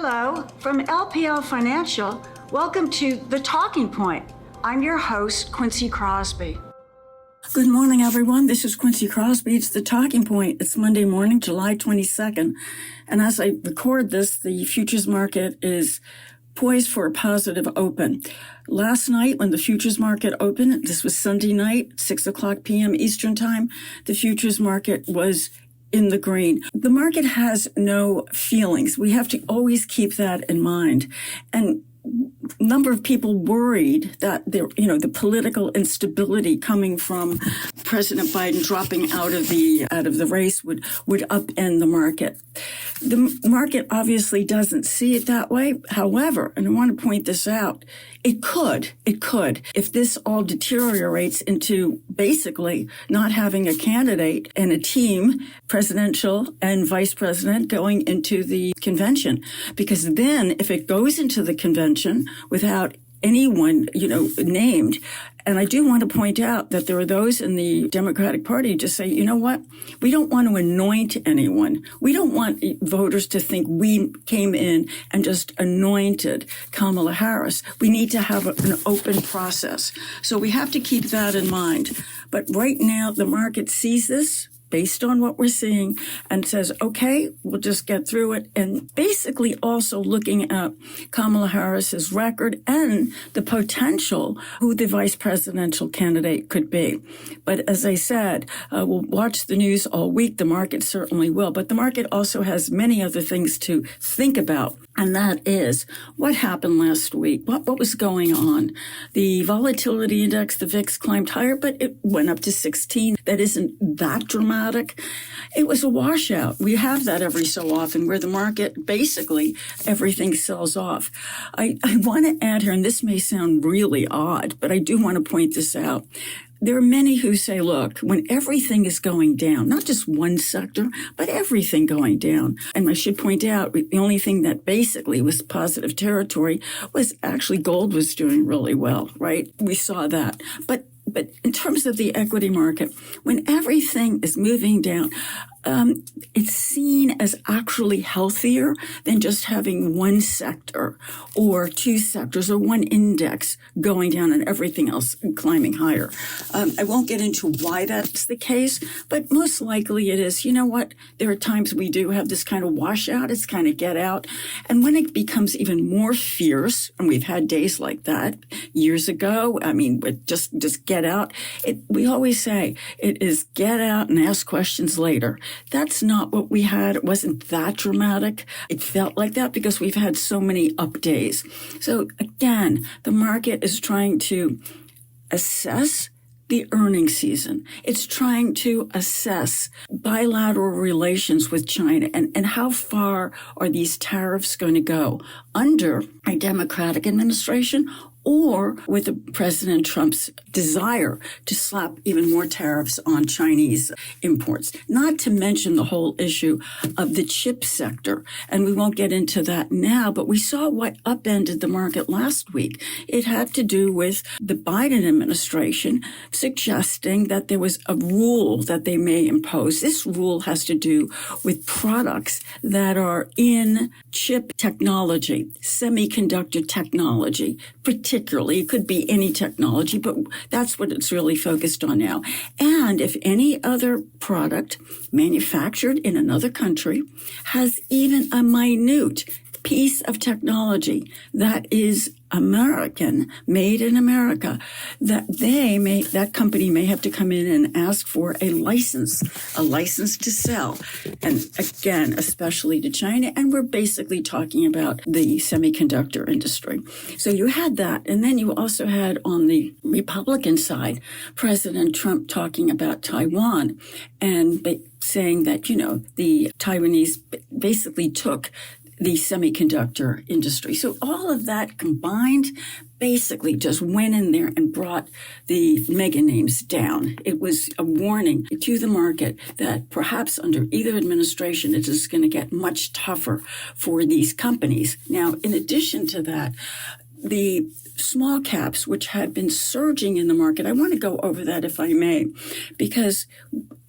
Hello, from LPL Financial. Welcome to The Talking Point. I'm your host, Quincy Krosby. Good morning, everyone. This is Quincy Krosby. It's The Talking Point. It's Monday morning, July 22nd. And as I record this, the futures market is poised for a positive open. Last night, when the futures market opened, this was Sunday night, 6 o'clock p.m. Eastern Time, the futures market was in the green. The market has no feelings. We have to always keep that in mind. And a number of people worried that the political instability coming from President Biden dropping out of the race would upend the market. The market obviously doesn't see it that way. However, and I want to point this out, it could, if this all deteriorates into basically not having a candidate and a team, presidential and vice president, going into the convention. Because then if it goes into the convention without anyone, named. And I do want to point out that there are those in the Democratic Party who just say, you know what? We don't want to anoint anyone. We don't want voters to think we came in and just anointed Kamala Harris. We need to have an open process. So we have to keep that in mind. But right now, the market sees this based on what we're seeing and says, okay, we'll just get through it. And basically also looking at Kamala Harris's record and the potential who the vice presidential candidate could be. But as I said, we'll watch the news all week. The market certainly will. But the market also has many other things to think about. And that is what happened last week. What was going on? The volatility index, the VIX, climbed higher, but it went up to 16. That isn't that dramatic. It was a washout. We have that every so often where the market, basically, everything sells off. I want to add here, and this may sound really odd, but I do want to point this out. There are many who say, look, when everything is going down, not just one sector, but everything going down. And I should point out, the only thing that basically was positive territory was actually gold was doing really well, right? We saw that. But in terms of the equity market, when everything is moving down, it's seen as actually healthier than just having one sector or two sectors or one index going down and everything else climbing higher. I won't get into why that's the case, but most likely it is, you know what, there are times we do have this kind of washout, it's kind of get out. And when it becomes even more fierce, and we've had days like that years ago, with just get out, we always say it is get out and ask questions later. That's not what we had. It wasn't that dramatic. It felt like that because we've had so many up days. So again, the market is trying to assess the earnings season. It's trying to assess bilateral relations with China and how far are these tariffs going to go under a Democratic administration or with President Trump's desire to slap even more tariffs on Chinese imports. Not to mention the whole issue of the chip sector. And we won't get into that now, but we saw what upended the market last week. It had to do with the Biden administration suggesting that there was a rule that they may impose. This rule has to do with products that are in chip technology, semiconductor technology, particularly. It could be any technology, but that's what it's really focused on now. And if any other product manufactured in another country has even a minute piece of technology that is American, made in America, that company may have to come in and ask for a license to sell. And again, especially to China. And we're basically talking about the semiconductor industry. So you had that. And then you also had on the Republican side, President Trump talking about Taiwan and saying that, the Taiwanese basically took the semiconductor industry. So all of that combined basically just went in there and brought the mega names down. It was a warning to the market that perhaps under either administration, it is going to get much tougher for these companies. Now, in addition to that, the small caps, which had been surging in the market, I want to go over that if I may, because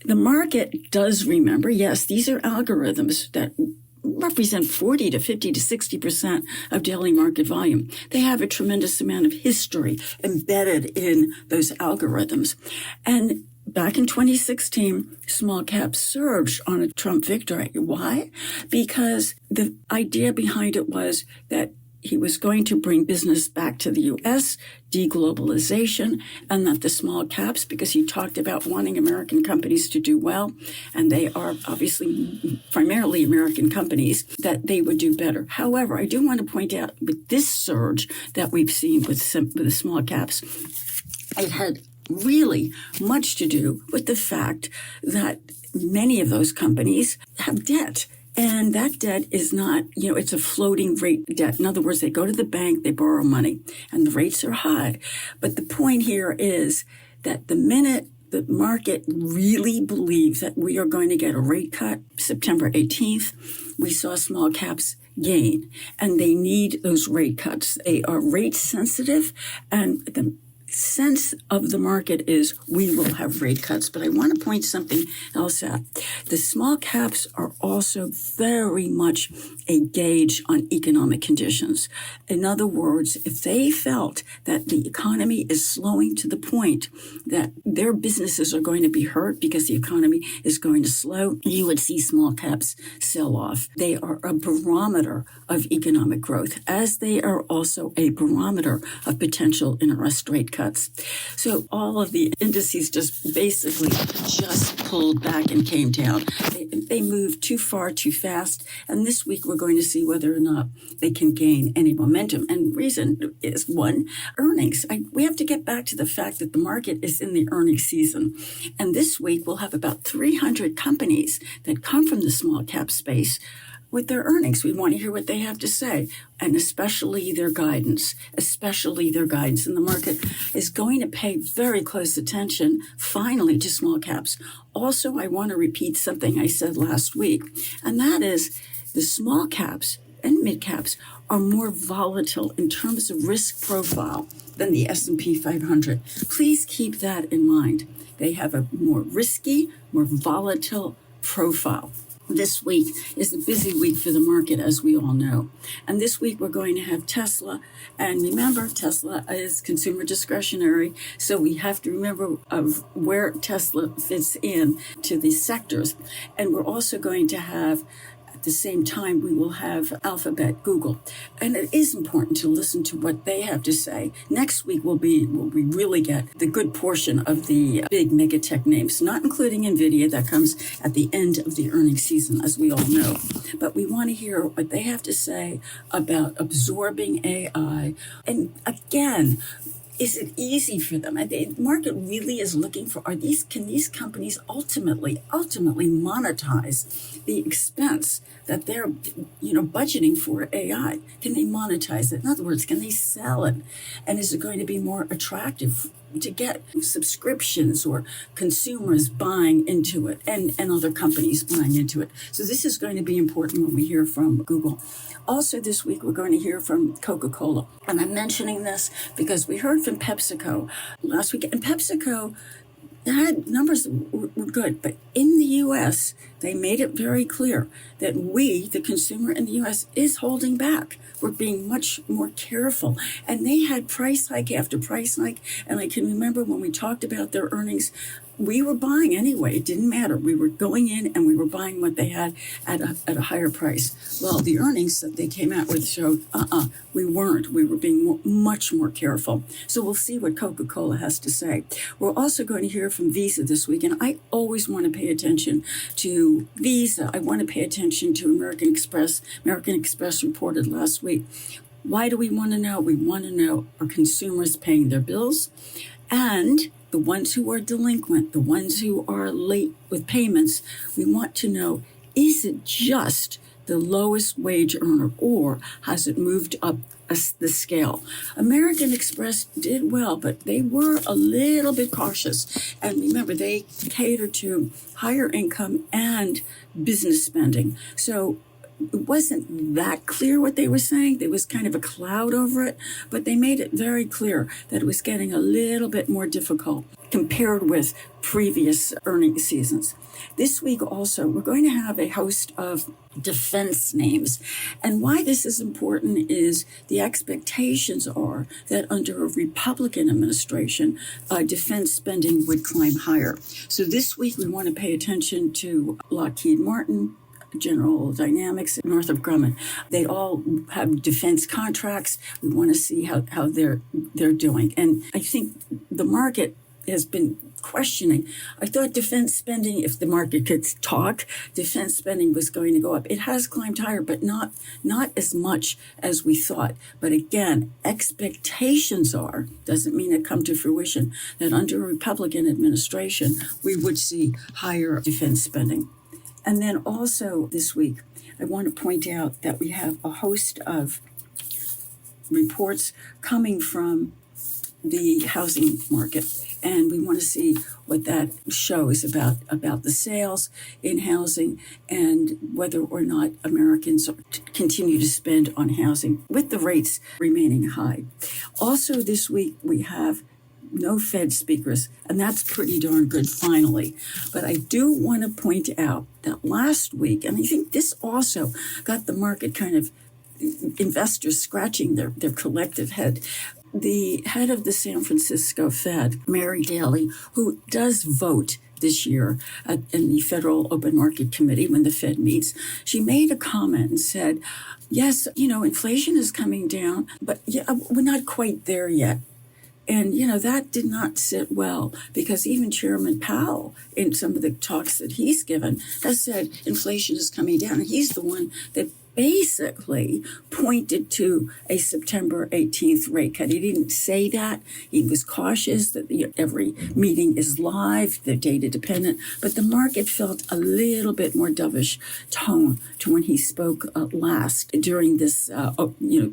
the market does remember, yes, these are algorithms that represent 40 to 50 to 60% of daily market volume. They have a tremendous amount of history embedded in those algorithms. And back in 2016, small caps surged on a Trump victory. Why? Because the idea behind it was that he was going to bring business back to the U.S., deglobalization, and that the small caps, because he talked about wanting American companies to do well, and they are obviously primarily American companies, that they would do better. However, I do want to point out with this surge that we've seen with the small caps, it had really much to do with the fact that many of those companies have debt. And that debt is not, it's a floating rate debt. In other words, they go to the bank, they borrow money, and the rates are high. But the point here is that the minute the market really believes that we are going to get a rate cut, September 18th, we saw small caps gain. And they need those rate cuts. They are rate sensitive, and the sense of the market is we will have rate cuts. But I want to point something else out. The small caps are also very much a gauge on economic conditions. In other words, if they felt that the economy is slowing to the point that their businesses are going to be hurt because the economy is going to slow, you would see small caps sell off. They are a barometer of economic growth, as they are also a barometer of potential interest rate cuts. So all of the indices just basically just pulled back and came down. They moved too far, too fast. And this week we're going to see whether or not they can gain any momentum. And reason is, one, earnings. We have to get back to the fact that the market is in the earnings season. And this week we'll have about 300 companies that come from the small cap space with their earnings. We want to hear what they have to say, and especially their guidance. And the market is going to pay very close attention, finally, to small caps. Also, I want to repeat something I said last week, and that is the small caps and mid caps are more volatile in terms of risk profile than the S&P 500. Please keep that in mind. They have a more risky, more volatile profile. This week is a busy week for the market, as we all know. And this week we're going to have Tesla. And remember, Tesla is consumer discretionary. So we have to remember of where Tesla fits in to these sectors. And we're also going to have, at the same time, we will have Alphabet, Google. And it is important to listen to what they have to say. Next week will we really get the good portion of the big mega tech names, not including NVIDIA, that comes at the end of the earnings season, as we all know. But we want to hear what they have to say about absorbing AI. And again, is it easy for them? The market really is looking for, can these companies ultimately monetize the expense that they're, budgeting for AI? Can they monetize it? In other words, can they sell it? And is it going to be more attractive to get subscriptions or consumers buying into it and other companies buying into it? So this is going to be important when we hear from Google. Also this week, we're going to hear from Coca-Cola. And I'm mentioning this because we heard from PepsiCo last week. And PepsiCo had numbers that were good. But in the U.S., they made it very clear that we, the consumer in the U.S., is holding back. We're being much more careful. And they had price hike after price hike. And I can remember when we talked about their earnings, we were buying anyway. It didn't matter. We were going in and we were buying what they had at a higher price. Well, the earnings that they came out with showed, we weren't. We were being much more careful. So we'll see what Coca-Cola has to say. We're also going to hear from Visa this week. And I always want to pay attention to Visa. I want to pay attention to American Express. American Express reported last week. Why do we want to know? We want to know, are consumers paying their bills? And the ones who are delinquent, the ones who are late with payments, we want to know, is it just the lowest wage earner, or has it moved up the scale? American Express did well, but they were a little bit cautious. And remember, they cater to higher income and business spending. So it wasn't that clear what they were saying. There was kind of a cloud over it, but they made it very clear that it was getting a little bit more difficult compared with previous earnings seasons. This week also, we're going to have a host of defense names. And why this is important is the expectations are that under a Republican administration, defense spending would climb higher. So this week, we want to pay attention to Lockheed Martin, General Dynamics, Northrop Grumman. They all have defense contracts. We want to see how they're doing. And I think the market has been questioning. I thought defense spending, if the market could talk, defense spending was going to go up. It has climbed higher, but not as much as we thought. But again, expectations are, doesn't mean it come to fruition, that under a Republican administration, we would see higher defense spending. And then also this week, I want to point out that we have a host of reports coming from the housing market. And we want to see what that shows about the sales in housing and whether or not Americans continue to spend on housing with the rates remaining high. Also this week, we have no Fed speakers, and that's pretty darn good finally. But I do want to point out that last week, and I think this also got the market kind of investors scratching their collective head. The head of the San Francisco Fed, Mary Daly, who does vote this year in the Federal Open Market Committee when the Fed meets, she made a comment and said, yes, inflation is coming down, but we're not quite there yet. And, that did not sit well because even Chairman Powell, in some of the talks that he's given, has said inflation is coming down. And he's the one that basically pointed to a September 18th rate cut. He didn't say that. He was cautious that every meeting is live, they're data dependent, but the market felt a little bit more dovish tone to when he spoke last during this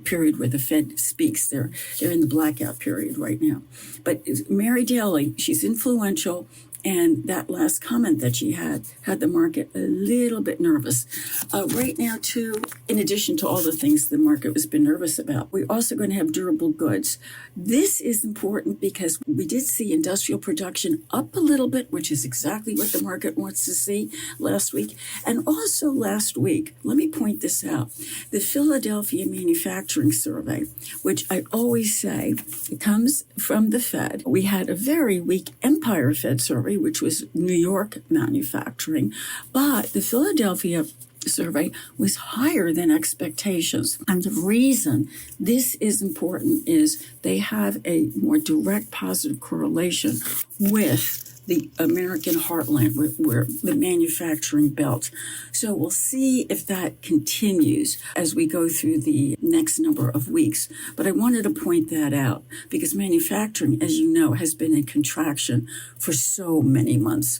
period where the Fed speaks. They're in the blackout period right now. But Mary Daly, she's influential. And that last comment that she had the market a little bit nervous. Right now, too, in addition to all the things the market has been nervous about, we're also going to have durable goods. This is important because we did see industrial production up a little bit, which is exactly what the market wants to see last week. And also last week, let me point this out, the Philadelphia Manufacturing Survey, which I always say it comes from the Fed. We had a very weak Empire Fed survey, which was New York manufacturing, but the Philadelphia survey was higher than expectations. And the reason this is important is they have a more direct positive correlation with the American heartland, where the manufacturing belt. So we'll see if that continues as we go through the next number of weeks. But I wanted to point that out because manufacturing, as you know, has been in contraction for so many months.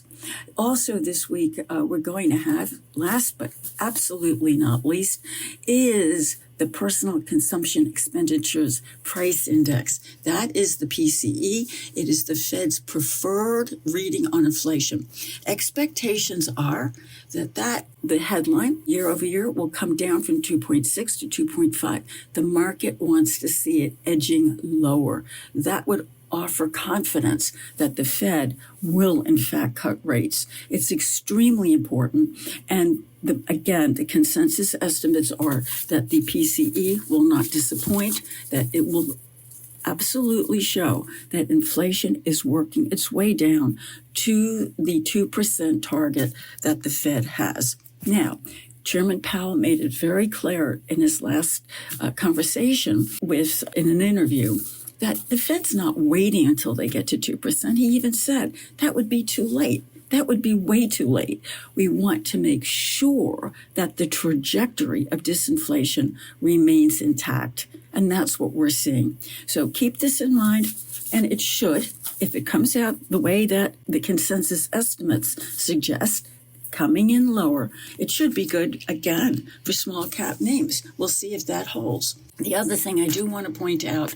Also this week, we're going to have, last but absolutely not least, is the Personal Consumption Expenditures Price Index. That is the PCE. It is the Fed's preferred reading on inflation. Expectations are that the headline year over year will come down from 2.6 to 2.5. The market wants to see it edging lower. That would offer confidence that the Fed will, in fact, cut rates. It's extremely important. And the consensus estimates are that the PCE will not disappoint, that it will absolutely show that inflation is working its way down to the 2% target that the Fed has. Now, Chairman Powell made it very clear in his last conversation in an interview that the Fed's not waiting until they get to 2%. He even said that would be too late. That would be way too late. We want to make sure that the trajectory of disinflation remains intact. And that's what we're seeing. So keep this in mind. And it should, if it comes out the way that the consensus estimates suggest, coming in lower, it should be good again for small cap names. We'll see if that holds. The other thing I do want to point out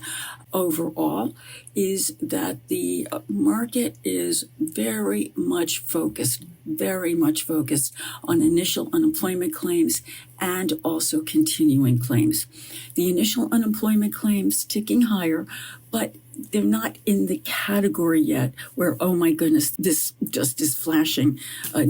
overall is that the market is very much focused very much focused on initial unemployment claims and also continuing claims. The initial unemployment claims ticking higher, but they're not in the category yet where, oh my goodness, this just is flashing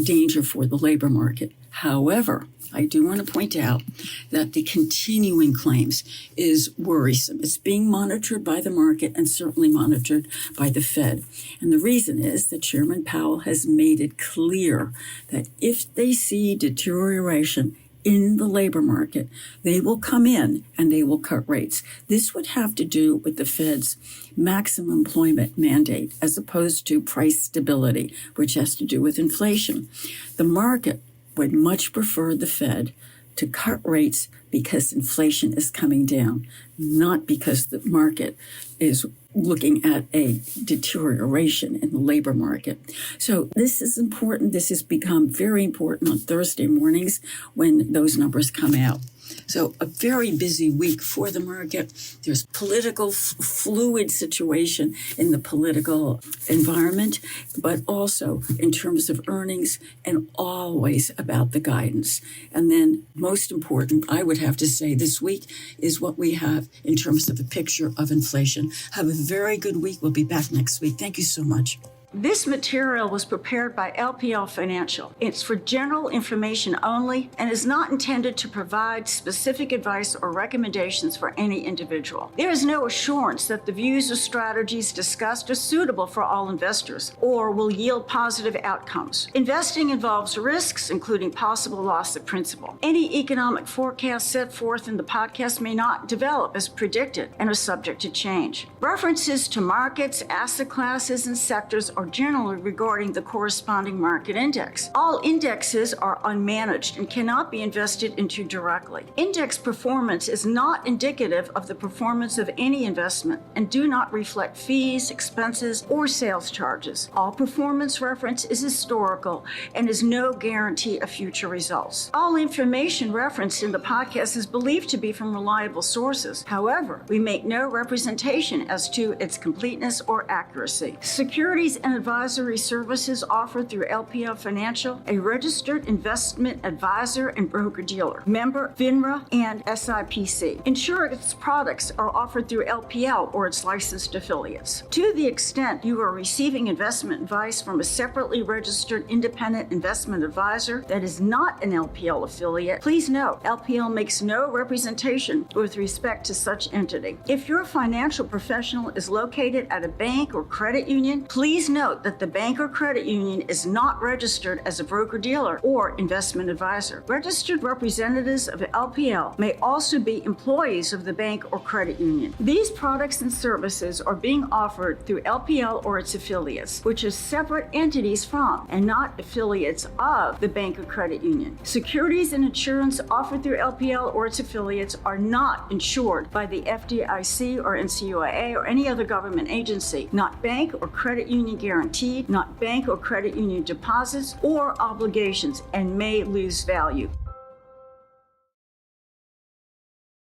danger for the labor market. However, I do want to point out that the continuing claims is worrisome. It's being monitored by the market and certainly monitored by the Fed. And the reason is that Chairman Powell has made it clear that if they see deterioration in the labor market, they will come in and they will cut rates. This would have to do with the Fed's maximum employment mandate as opposed to price stability, which has to do with inflation. The market would much prefer the Fed to cut rates because inflation is coming down, not because the market is looking at a deterioration in the labor market. So this is important. This has become very important on Thursday mornings when those numbers come out. So a very busy week for the market. There's political fluid situation in the political environment, but also in terms of earnings and always about the guidance. And then most important, I would have to say this week is what we have in terms of a picture of inflation. Have a very good week. We'll be back next week. Thank you so much. This material was prepared by LPL Financial. It's for general information only and is not intended to provide specific advice or recommendations for any individual. There is no assurance that the views or strategies discussed are suitable for all investors or will yield positive outcomes. Investing involves risks, including possible loss of principal. Any economic forecast set forth in the podcast may not develop as predicted and are subject to change. References to markets, asset classes, and sectors are generally regarding the corresponding market index. All indexes are unmanaged and cannot be invested into directly. Index performance is not indicative of the performance of any investment and do not reflect fees, expenses, or sales charges. All performance reference is historical and is no guarantee of future results. All information referenced in the podcast is believed to be from reliable sources. However, we make no representation as to its completeness or accuracy. Securities and advisory services offered through LPL Financial, a registered investment advisor and broker-dealer, member FINRA and SIPC. Insurance products are offered through LPL or its licensed affiliates. To the extent you are receiving investment advice from a separately registered independent investment advisor that is not an LPL affiliate, please note LPL makes no representation with respect to such entity. If your financial professional is located at a bank or credit union, please note that the bank or credit union is not registered as a broker-dealer or investment advisor. Registered representatives of LPL may also be employees of the bank or credit union. These products and services are being offered through LPL or its affiliates, which are separate entities from and not affiliates of the bank or credit union. Securities and insurance offered through LPL or its affiliates are not insured by the FDIC or NCUA or any other government agency, not bank or credit union guaranteed, not bank or credit union deposits or obligations, and may lose value.